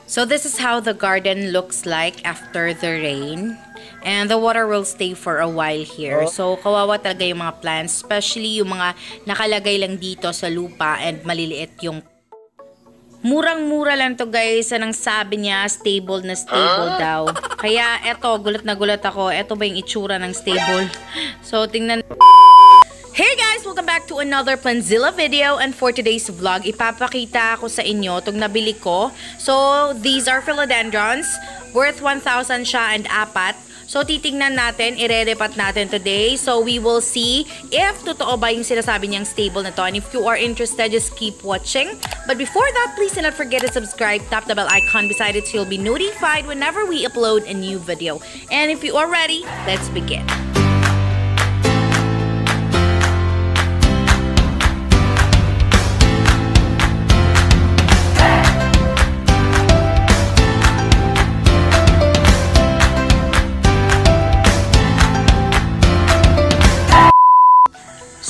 So this is how the garden looks like after the rain. And the water will stay for a while here. So kawawa talaga yung mga plants, especially yung mga nakalagay lang dito sa lupa and maliliit yung. Murang-mura lang to guys. Anong sabi niya? Stable na stable daw. Kaya eto, gulat na gulat ako. Eto ba yung itsura ng stable? So tingnan. Hey guys! Welcome back to another Plantzilla video, and for today's vlog, ipapakita ko sa inyo itong nabili ko. So, these are philodendrons. Worth 1,000 siya and apat. So, titignan natin, ire-repat natin today. So, we will see if totoo ba yung sinasabi niyang stable na to. And if you are interested, just keep watching. But before that, please do not forget to subscribe, tap the bell icon beside it so you'll be notified whenever we upload a new video. And if you are ready, let's begin.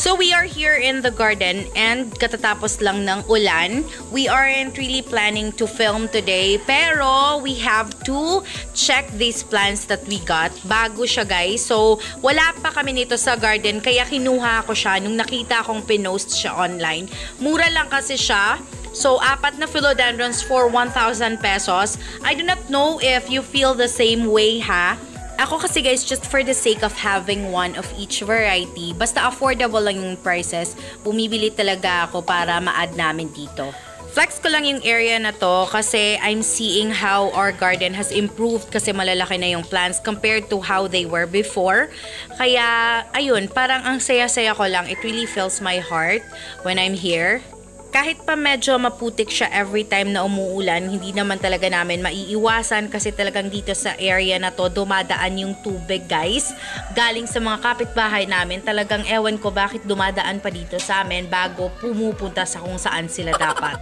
So we are here in the garden and katatapos lang ng ulan. We aren't really planning to film today, pero we have to check these plants that we got. Bago siya guys. So wala pa kami nito sa garden kaya kinuha ko siya nung nakita kong pinost siya online. Mura lang kasi siya. So, apat na philodendrons for 1,000 pesos. I do not know if you feel the same way ha. Ako kasi guys, just for the sake of having one of each variety, basta affordable lang yung prices, bumibili talaga ako para ma-add namin dito. Flex ko lang yung area na to kasi I'm seeing how our garden has improved kasi malalaki na yung plants compared to how they were before. Kaya, ayun, parang ang saya-saya ko lang. It really fills my heart when I'm here. Kahit pa medyo maputik siya every time na umuulan, hindi naman talaga namin maiiwasan kasi talagang dito sa area na to dumadaan yung tubig guys. Galing sa mga kapitbahay namin, talagang ewan ko bakit dumadaan pa dito sa amin bago pumupunta sa kung saan sila dapat.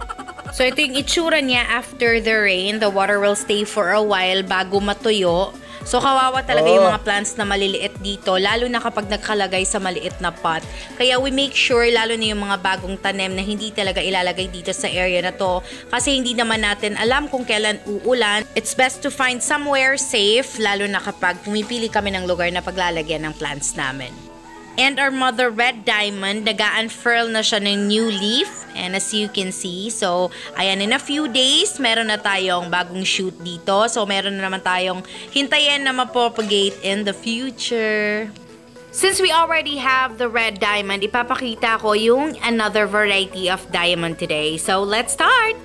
So ito yung itsura niya after the rain. The water will stay for a while bago matuyo. So kawawa talaga yung mga plants na maliliit dito, lalo na kapag nagkalagay sa maliit na pot. Kaya we make sure, lalo na yung mga bagong tanim na hindi talaga ilalagay dito sa area na to. Kasi hindi naman natin alam kung kailan uulan. It's best to find somewhere safe, lalo na kapag pumipili kami ng lugar na paglalagyan ng plants namin. And our mother red diamond, nag-unfurl na siya ng new leaf. And as you can see, so ayan, in a few days, meron na tayong bagong shoot dito. So meron na naman tayong hintayin na mapropagate in the future. Since we already have the red diamond, ipapakita ko yung another variety of diamond today. So let's start!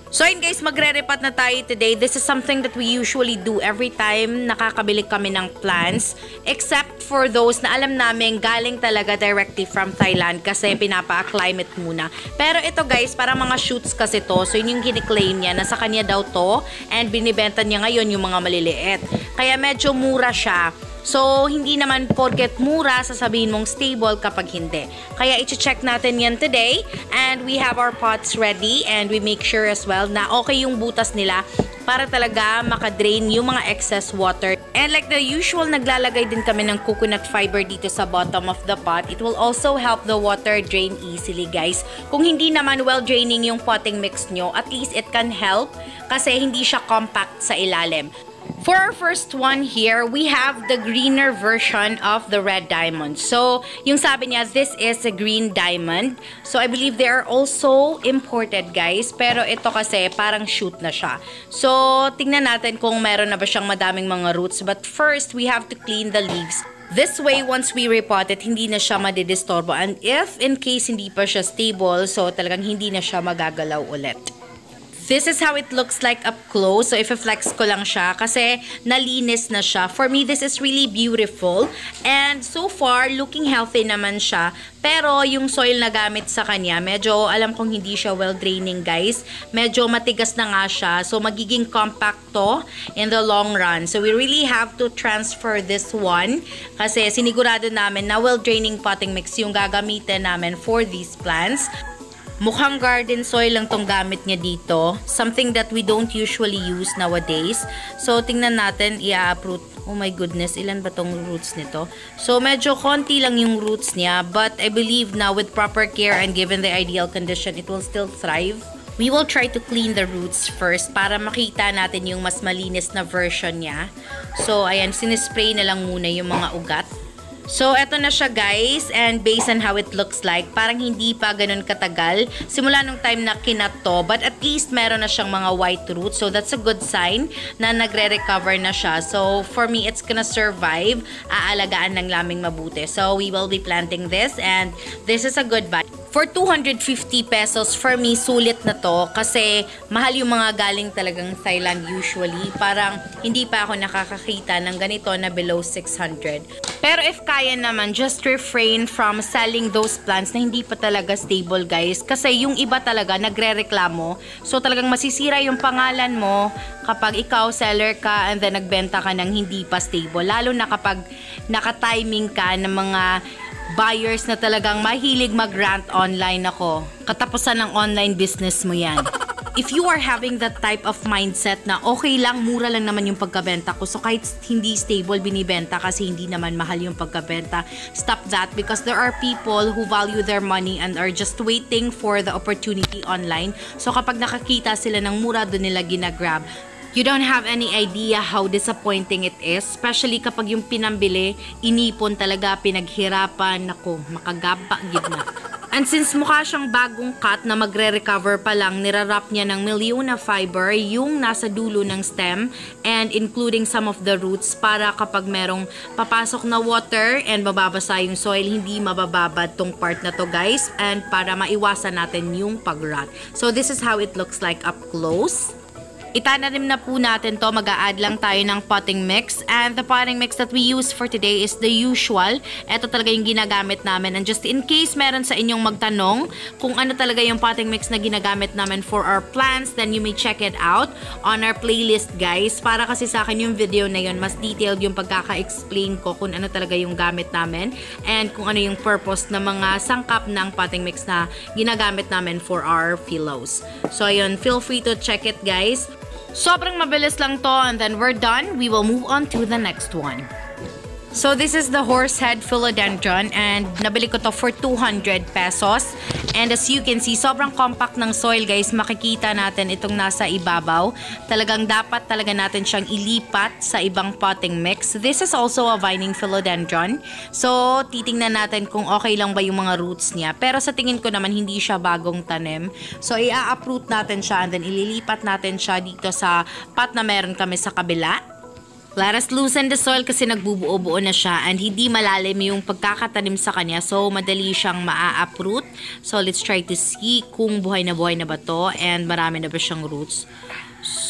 So yun guys, magre-repat na tayo today. This is something that we usually do every time nakakabili kami ng plants. Except for those na alam namin galing talaga directly from Thailand kasi pinapa-acclimate muna. Pero ito guys, para mga shoots kasi to. So yun yung kiniklaim niya na sa kanya daw to. And binibenta niya ngayon yung mga maliliit. Kaya medyo mura siya. So, hindi naman porket mura, sasabihin mong stable kapag hindi. Kaya, i-check natin yan today. And we have our pots ready. And we make sure as well na okay yung butas nila para talaga makadrain yung mga excess water. And like the usual, naglalagay din kami ng coconut fiber dito sa bottom of the pot. It will also help the water drain easily, guys. Kung hindi naman well-draining yung potting mix nyo, at least it can help kasi hindi siya compact sa ilalim. For our first one here, we have the greener version of the red diamond. So, yung sabi niya, this is a green diamond. So, I believe they are also imported, guys. Pero ito kasi, parang shoot na siya. So, tingnan natin kung meron na ba siyang madaming mga roots. But first, we have to clean the leaves. This way, once we repot it, hindi na siya madidisturbo. And if, in case hindi pa siya stable, so talagang hindi na siya magagalaw ulit. This is how it looks like up close. So, if-flex ko lang siya kasi nalinis na siya. For me, this is really beautiful. And so far, looking healthy naman siya. Pero, yung soil na gamit sa kanya, medyo alam kong hindi siya well-draining, guys. Medyo matigas na nga siya. So, magiging compact to in the long run. So, we really have to transfer this one. Kasi sinigurado namin na well-draining potting mix yung gagamitin namin for these plants. Mukhang garden soil lang tong gamit niya dito. Something that we don't usually use nowadays. So, tingnan natin, i-uproot. Oh my goodness, ilan ba tong roots nito? So, medyo konti lang yung roots niya. But I believe now with proper care and given the ideal condition, it will still thrive. We will try to clean the roots first para makita natin yung mas malinis na version niya. So, ayan, sinispray na lang muna yung mga ugat. So, eto na siya guys, and based on how it looks like, parang hindi pa ganun katagal simula nung time na kinat to, but at least meron na siyang mga white roots, so that's a good sign na nagre-recover na siya. So, for me, it's gonna survive. Aalagaan ng laming mabuti. So, we will be planting this, and this is a good buy. For 250 pesos, for me, sulit na to kasi mahal yung mga galing talagang Thailand usually. Parang hindi pa ako nakakakita ng ganito na below 600. Pero if kaya naman, just refrain from selling those plants na hindi pa talaga stable, guys. Kasi yung iba talaga nagre-reklamo. So talagang masisira yung pangalan mo kapag ikaw seller ka and then nagbenta ka ng hindi pa stable. Lalo na kapag naka-timing ka ng mga buyers na talagang mahilig mag-rant online ako. Katapusan ng online business mo yan. If you are having that type of mindset na okay lang, mura lang naman yung pagkabenta ko, so kahit hindi stable binibenta kasi hindi naman mahal yung pagkabenta, stop that, because there are people who value their money and are just waiting for the opportunity online. So kapag nakakita sila ng mura, doon nila ginagrab. You don't have any idea how disappointing it is, especially kapag yung pinambili, inipon talaga, pinaghirapan, nako, makagaba, gid na. And since mukha siyang bagong cut na magre-recover pa lang, nirarap niya ng milyon na fiber yung nasa dulo ng stem and including some of the roots para kapag merong papasok na water and mababasa yung soil, hindi mabababad tong part na to guys, and para maiwasan natin yung pag-rot. So this is how it looks like up close. Itananim na po natin to, mag-a-add lang tayo ng potting mix, and the potting mix that we use for today is the usual. Ito talaga yung ginagamit namin, and just in case meron sa inyong magtanong kung ano talaga yung potting mix na ginagamit namin for our plants, then you may check it out on our playlist guys, para kasi sa akin yung video na yun, mas detailed yung pagkaka-explain ko kung ano talaga yung gamit namin and kung ano yung purpose ng mga sangkap ng potting mix na ginagamit namin for our philos. So ayun, feel free to check it guys. Sobrang mabilis lang to, and then we're done. We will move on to the next one. So this is the horsehead philodendron, and nabili ko to for 200 pesos. And as you can see, sobrang compact ng soil guys. Makikita natin itong nasa ibabaw. Talagang dapat talaga natin siyang ilipat sa ibang potting mix. This is also a vining philodendron. So titingnan natin kung okay lang ba yung mga roots niya. Pero sa tingin ko naman hindi siya bagong tanim. So i-uproot natin siya and then ililipat natin siya dito sa pot na meron kami sa kabila. Let us loosen the soil kasi nagbubuo-buo na siya and hindi malalim yung pagkakatanim sa kanya, so madali siyang maa-uproot. So let's try to see kung buhay na ba to and marami na ba siyang roots.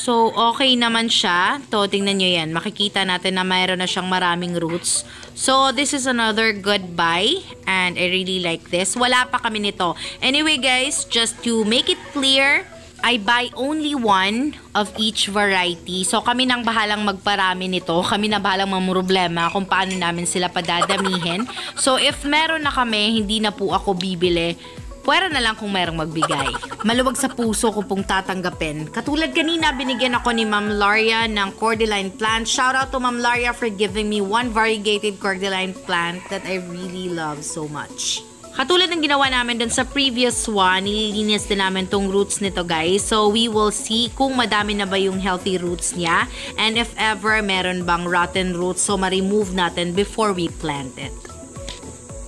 So okay naman siya. To, tingnan nyo yan. Makikita natin na mayroon na siyang maraming roots. So this is another good buy and I really like this. Wala pa kami nito. Anyway guys, just to make it clear, I buy only one of each variety. So kami nang bahalang magparami nito. Kami na bahalang mamroblema kung paano namin sila padadamihin. So if meron na kami, hindi na po ako bibili. Pwera na lang kung merong magbigay. Maluwag sa puso ko pong tatanggapin. Katulad kanina, binigyan ako ni Ma'am Laria ng cordyline plant. Shout out to Ma'am Laria for giving me one variegated cordyline plant that I really love so much. Katulad ng ginawa namin dun sa previous one, nililinis din namin tong roots nito guys. So we will see kung madami na ba yung healthy roots niya. And if ever meron bang rotten roots, so ma-remove natin before we plant it.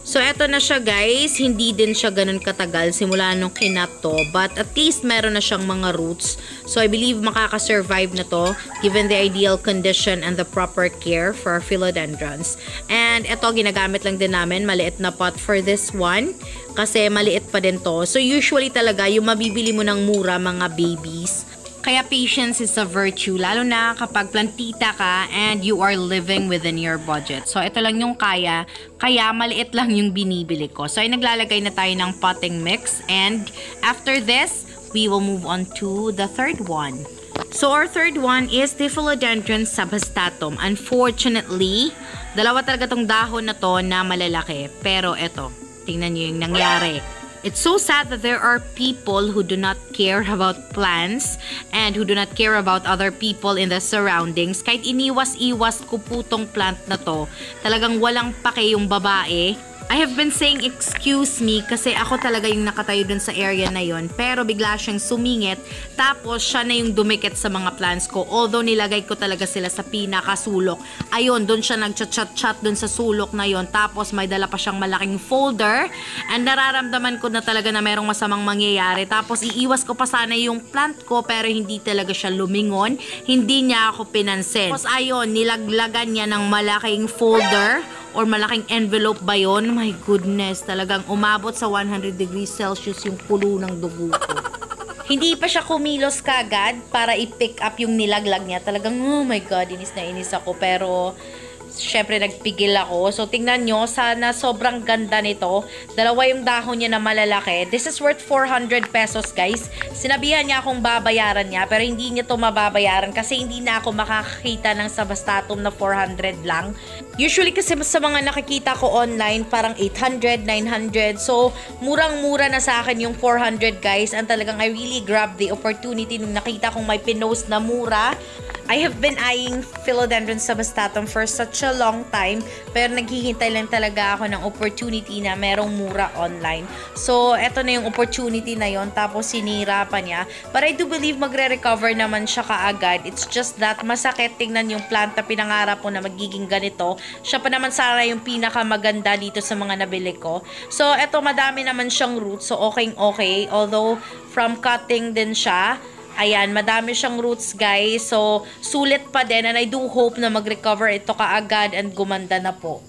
So eto na siya guys, hindi din siya ganun katagal simula nung kinat to, but at least meron na siyang mga roots. So I believe makaka-survive na to given the ideal condition and the proper care for our philodendrons. And eto, ginagamit lang din namin, maliit na pot for this one kasi maliit pa din to. So usually talaga yung mabibili mo ng mura mga babies. Kaya patience is a virtue, lalo na kapag plantita ka and you are living within your budget. So ito lang yung kaya maliit lang yung binibili ko. So ay naglalagay na tayo ng potting mix, and after this, we will move on to the third one. So our third one is the Philodendron subhastatum. Unfortunately, dalawa talaga tong dahon na to na malalaki. Pero eto, tingnan nyo yung nangyari. It's so sad that there are people who do not care about plants and who do not care about other people in the surroundings. Kahit iniwas-iwas ko po tong plant na to, talagang walang pake yung babae. I have been saying excuse me kasi ako talaga yung nakatayo dun sa area na yon. Pero bigla siyang sumingit. Tapos siya na yung dumikit sa mga plants ko. Although nilagay ko talaga sila sa pinakasulok. Ayun, dun siya nagchat-chat dun sa sulok na yon. Tapos may dala pa siyang malaking folder. And nararamdaman ko na talaga na merong masamang mangyayari. Tapos iiwas ko pa sana yung plant ko pero hindi talaga siya lumingon. Hindi niya ako pinansin. Tapos ayun, nilaglagan niya ng malaking folder or malaking envelope ba yun? My goodness, talagang umabot sa 100 degrees Celsius yung kulo ng dugo ko. Hindi pa siya kumilos kagad para i-pick up yung nilaglag niya. Talagang, oh my God, inis na inis ako. Pero, syempre, nagpigil ako. So, tingnan nyo, sana sobrang ganda nito. Dalawa yung dahon niya na malalaki. This is worth 400 pesos, guys. Sinabihan niya akong babayaran niya, pero hindi niya to mababayaran kasi hindi na ako makakakita ng sabastatum na 400 lang. Usually kasi sa mga nakikita ko online, parang 800, 900. So, murang-mura na sa akin yung 400, guys. And talagang I really grabbed the opportunity nung nakita kong may pinost na mura. I have been eyeing philodendrons sabastatum for such a long time, pero naghihintay lang talaga ako ng opportunity na merong mura online. So, eto na yung opportunity na yon, tapos sinira pa niya. But I do believe magre-recover naman siya kaagad. It's just that masakit tingnan yung plant na pinangarap ko na magiging ganito. Siya pa naman sana yung pinakamaganda dito sa mga nabili ko. So, eto madami naman siyang roots, so okay. Although, from cutting din siya, ayan, madami siyang roots, guys. So, sulit pa din. And I do hope na mag-recover ito kaagad and gumanda na po.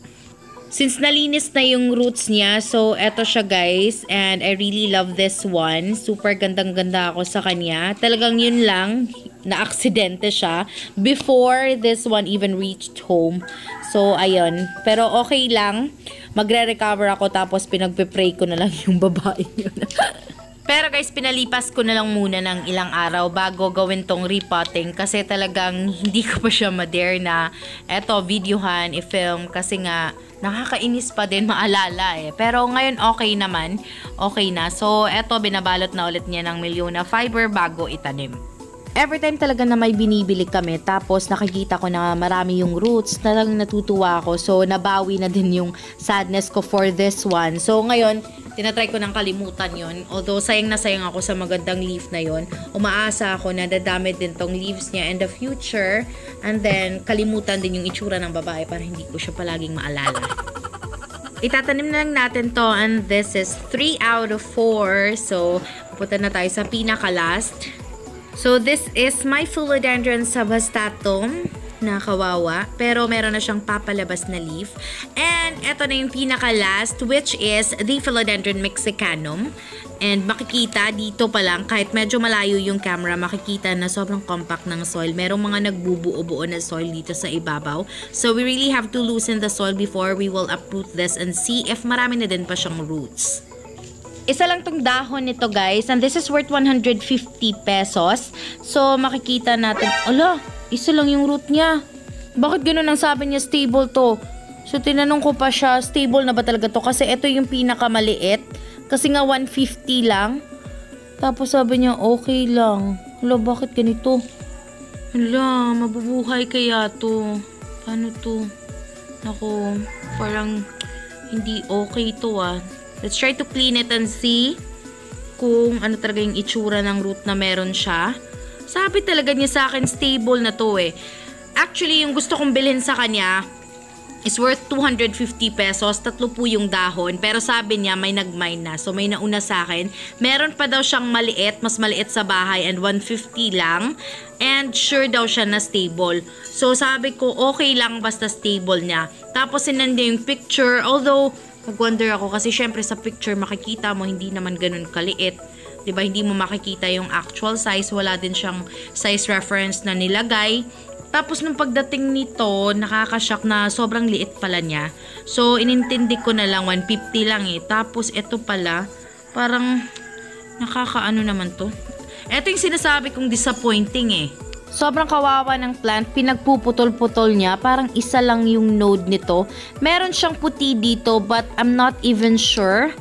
Since nalinis na yung roots niya, so eto siya, guys. And I really love this one. Super gandang-ganda ako sa kanya. Talagang yun lang, na-aksidente siya before this one even reached home. So, ayun. Pero okay lang. Magre-recover ako tapos pinagpe-pray ko na lang yung babae yun. Pero guys, pinalipas ko na lang muna ng ilang araw bago gawin tong repotting kasi talagang hindi ko pa siya ma-dare na eto, videohan, i-film kasi nga nakakainis pa din maalala eh. Pero ngayon okay naman, okay na. So eto, binabalot na ulit niya ng Milyona fiber bago itanim. Every time talaga na may binibili kami, tapos nakikita ko na marami yung roots, talagang natutuwa ako. So, nabawi na din yung sadness ko for this one. So, ngayon, tinatry ko nang kalimutan yon. Although, sayang na sayang ako sa magandang leaf na yon. Umaasa ako na dadami din tong leaves niya in the future. And then, kalimutan din yung itsura ng babae para hindi ko siya palaging maalala. Itatanim na lang natin to, and this is 3 out of 4. So, pupunta na tayo sa pinaka-last. So, this is my philodendron sabastatum na kawawa. Pero meron na siyang papalabas na leaf. And ito na yung pinaka-last, which is the philodendron mexicanum. And makikita dito pa lang, kahit medyo malayo yung camera, makikita na sobrang compact ng soil. Merong mga nagbubuo-buo na soil dito sa ibabaw. So, we really have to loosen the soil before we will uproot this and see if marami na din pa siyang roots. Isa lang tong dahon nito, guys, and this is worth 150 pesos. So, makikita natin, ala, isa lang yung root niya. Bakit ganun ang sabi niya stable to? So, tinanong ko pa siya, stable na ba talaga to? Kasi ito yung pinakamaliit. Kasi nga 150 lang. Tapos sabi niya, okay lang. Ala, bakit ganito? Ala, mabubuhay kaya to? Paano to? Ako, parang hindi okay to ah. Let's try to clean it and see kung ano talaga yung itsura ng root na meron siya. Sabi talaga niya sa akin, stable na to eh. Actually, yung gusto kong bilhin sa kanya is worth 250 pesos. 3 po yung dahon. Pero sabi niya, may nag-mine na. So, may nauna sa akin. Meron pa daw siyang maliit, mas maliit sa bahay, and 150 lang. And sure daw siya na stable. So, sabi ko, okay lang basta stable niya. Tapos, sinend niya yung picture. Although, nag-wonder ako kasi syempre sa picture makikita mo hindi naman ganun kaliit. 'Di ba? Hindi mo makikita yung actual size, wala din siyang size reference na nilagay. Tapos nung pagdating nito, nakaka-shock na sobrang liit pala niya. So inintindi ko na lang 150 lang eh. Tapos ito pala, parang nakakaano naman to. Ito yung sinasabi kong disappointing eh. Sobrang kawawa ng plant, pinagpuputol-putol niya, parang isa lang yung node nito. Meron siyang puti dito but I'm not even sure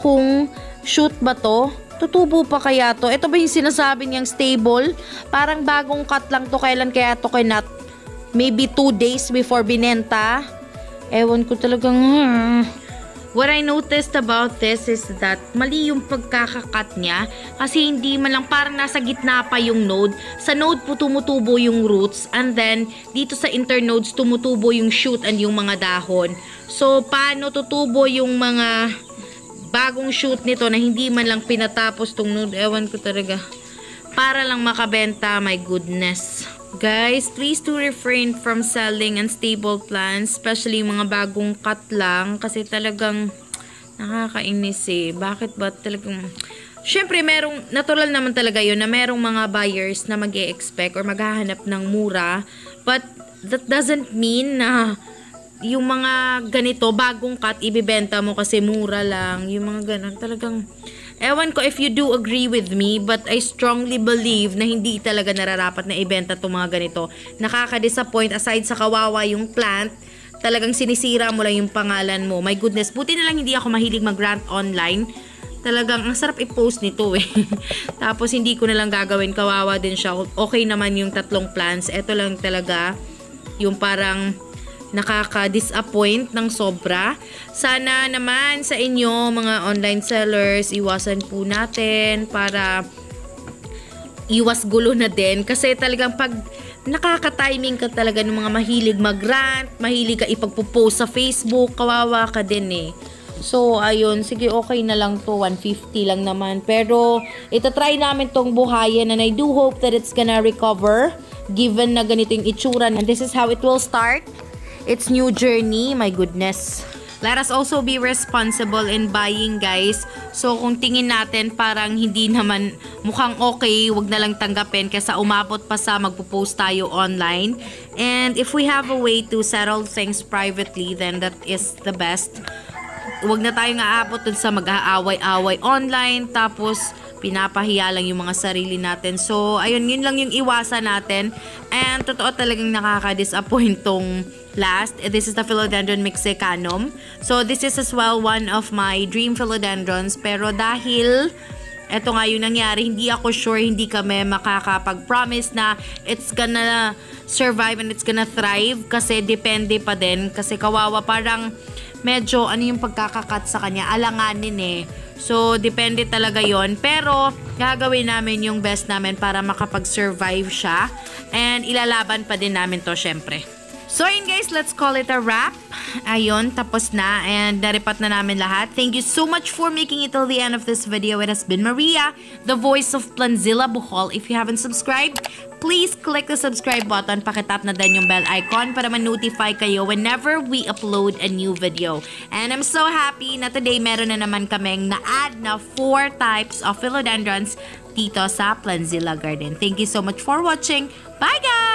kung shoot ba to. Tutubo pa kaya to? Ito ba yung sinasabi niyang stable? Parang bagong cut lang to, kailan kaya to kinat? Maybe 2 days before binenta? Ewan ko talagang, What I noticed about this is that mali yung pagkakakat niya kasi hindi man lang parang nasa gitna pa yung node. Sa node po tumutubo yung roots and then dito sa internodes tumutubo yung shoot and yung mga dahon. So paano tutubo yung mga bagong shoot nito na hindi man lang pinatapos tong node? Ewan ko talaga. Para lang makabenta, my goodness. Guys, please do refrain from selling unstable plants, especially yung mga bagong cut lang kasi talagang nakakainis eh. Bakit ba talagang... Syempre, natural naman talaga yun na merong mga buyers na mag-e-expect or maghahanap ng mura, but that doesn't mean na yung mga ganito, bagong cut, ibibenta mo kasi mura lang. Yung mga ganun, talagang... Ewan ko if you do agree with me, but I strongly believe na hindi talaga nararapat na ibenta itong mga ganito. Nakaka-disappoint, aside sa kawawa yung plant, talagang sinisira mo lang yung pangalan mo. My goodness, buti na lang hindi ako mahilig mag-rant online. Talagang, ang sarap i-post nito eh. Tapos hindi ko na lang gagawin, kawawa din siya. Okay naman yung 3 plants. Ito lang talaga, yung parang... nakaka-disappoint ng sobra. Sana naman sa inyo, mga online sellers, iwasan po natin para iwas gulo na din. Kasi talagang pag nakaka-timing ka talaga ng mga mahilig mag-rant, mahilig ka ipagpo-post sa Facebook, kawawa ka din eh. So, ayun. Sige, okay na lang to. 150 lang naman. Pero, itatry namin tong buhayin and I do hope that it's gonna recover given na ganito yung itsura. And this is how it will start. It's new journey, my goodness. Let us also be responsible in buying, guys. So, kung tingin natin parang hindi naman mukhang okay, wag na lang tanggapin kasi umabot pa sa magpo-post tayo online. And if we have a way to settle things privately, then that is the best. Wag na tayong aabot dun sa mag-aaway-away online, tapos pinapahiya lang yung mga sarili natin. So, ayun, yun lang yung iwasan natin. And totoo talagang nakaka-disappoint tong last. This is the Philodendron mexicanum. So, this is as well one of my dream philodendrons. Pero dahil eto nga yung nangyari, hindi ako sure, hindi kami makakapag-promise na it's gonna survive and it's gonna thrive. Kasi depende pa din. Kasi kawawa, parang medyo ano yung pagkakakat sa kanya, alanganin eh. So, depende talaga yon. Pero, gagawin namin yung best namin para makapag-survive siya. And, ilalaban pa din namin to, syempre. So, ayun guys, let's call it a wrap. Ayun, tapos na. And, naripat na namin lahat. Thank you so much for making it till the end of this video. It has been Maria, the voice of PLANTZILLA BHL. If you haven't subscribed, please click the subscribe button. Pakitap na din yung bell icon para ma-notify kayo whenever we upload a new video. And I'm so happy na today meron na naman kaming na-add na 4 types of philodendrons dito sa PLANTZILLA Garden. Thank you so much for watching. Bye guys!